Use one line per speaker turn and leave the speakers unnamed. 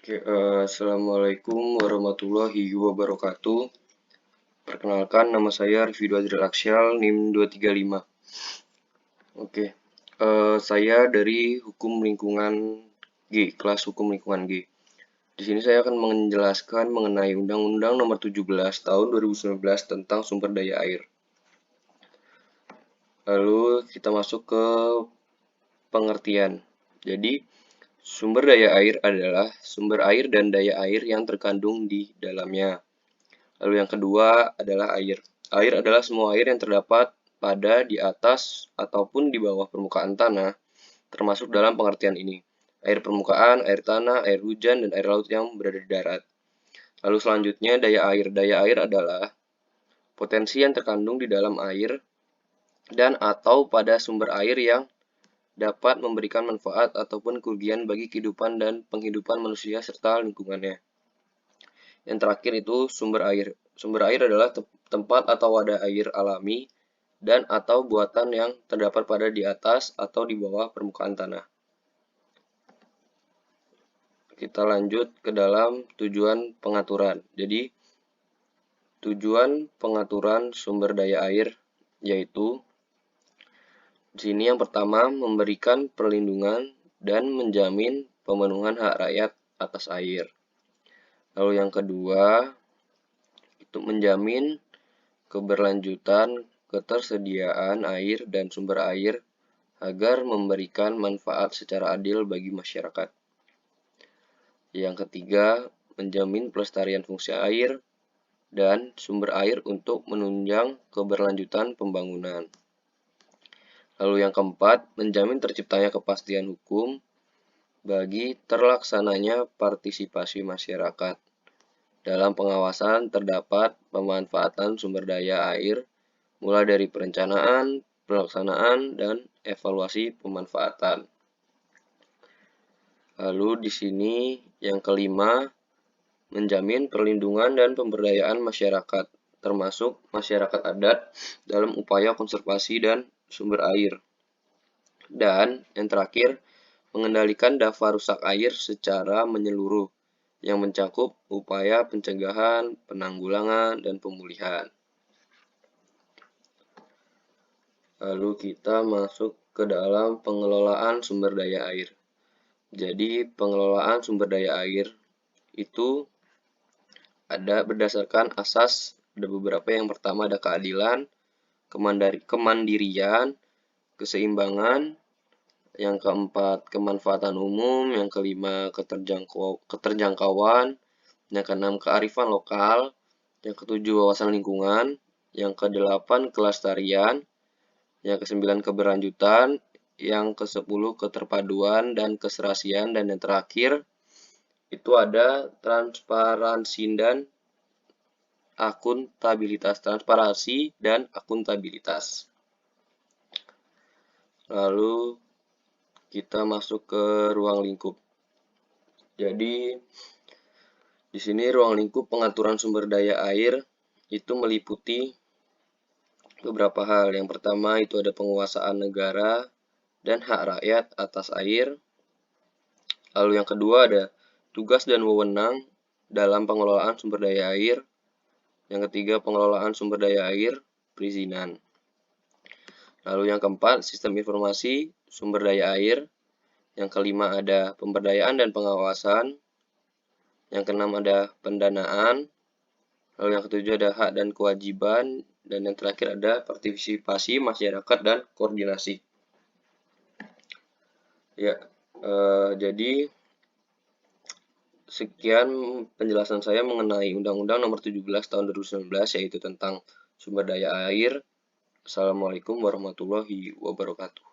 Assalamualaikum warahmatullahi wabarakatuh. Perkenalkan, nama saya Rifidho Adriel Aksyal, NIM 235. Oke, saya dari Hukum Lingkungan G, kelas Hukum Lingkungan G. Di sini saya akan menjelaskan mengenai Undang-Undang Nomor 17 Tahun 2019 tentang sumber daya air. Lalu kita masuk ke pengertian. Jadi, sumber daya air adalah sumber air dan daya air yang terkandung di dalamnya. Lalu yang kedua adalah air. Air adalah semua air yang terdapat pada, di atas, ataupun di bawah permukaan tanah, termasuk dalam pengertian ini. Air permukaan, air tanah, air hujan, dan air laut yang berada di darat. Lalu selanjutnya daya air. Daya air adalah potensi yang terkandung di dalam air dan atau pada sumber air yang dapat memberikan manfaat ataupun kerugian bagi kehidupan dan penghidupan manusia serta lingkungannya. Yang terakhir itu sumber air. Sumber air adalah tempat atau wadah air alami dan atau buatan yang terdapat pada di atas atau di bawah permukaan tanah. Kita lanjut ke dalam tujuan pengaturan. Jadi, tujuan pengaturan sumber daya air yaitu di sini yang pertama memberikan perlindungan dan menjamin pemenuhan hak rakyat atas air. Lalu yang kedua itu menjamin keberlanjutan ketersediaan air dan sumber air agar memberikan manfaat secara adil bagi masyarakat. Yang ketiga, menjamin pelestarian fungsi air dan sumber air untuk menunjang keberlanjutan pembangunan. Lalu yang keempat, menjamin terciptanya kepastian hukum bagi terlaksananya partisipasi masyarakat. Dalam pengawasan terdapat pemanfaatan sumber daya air, mulai dari perencanaan, pelaksanaan, dan evaluasi pemanfaatan. Lalu di sini yang kelima, menjamin perlindungan dan pemberdayaan masyarakat, termasuk masyarakat adat dalam upaya konservasi dan sumber air. Dan yang terakhir, mengendalikan daftar rusak air secara menyeluruh, yang mencakup upaya pencegahan, penanggulangan, dan pemulihan. Lalu kita masuk ke dalam pengelolaan sumber daya air. Jadi, pengelolaan sumber daya air itu ada berdasarkan asas, ada beberapa. Yang pertama ada keadilan, kemandirian, keseimbangan, yang keempat kemanfaatan umum, yang kelima keterjangkauan, yang keenam kearifan lokal, yang ketujuh wawasan lingkungan, yang kedelapan kelestarian, yang kesembilan keberlanjutan, yang kesepuluh keterpaduan dan keserasian, dan yang terakhir itu ada transparansi dan akuntabilitas. Transparansi dan akuntabilitas. Lalu kita masuk ke ruang lingkup. Jadi di sini ruang lingkup pengaturan sumber daya air itu meliputi beberapa hal. Yang pertama itu ada penguasaan negara dan hak rakyat atas air. Lalu yang kedua ada tugas dan wewenang dalam pengelolaan sumber daya air. Yang ketiga pengelolaan sumber daya air perizinan. Lalu yang keempat sistem informasi sumber daya air. Yang kelima ada pemberdayaan dan pengawasan. Yang keenam ada pendanaan. Lalu yang ketujuh ada hak dan kewajiban. Dan yang terakhir ada partisipasi masyarakat dan koordinasi. Ya, jadi sekian penjelasan saya mengenai Undang-Undang Nomor 17 Tahun 2019 yaitu tentang sumber daya air. Assalamualaikum warahmatullahi wabarakatuh.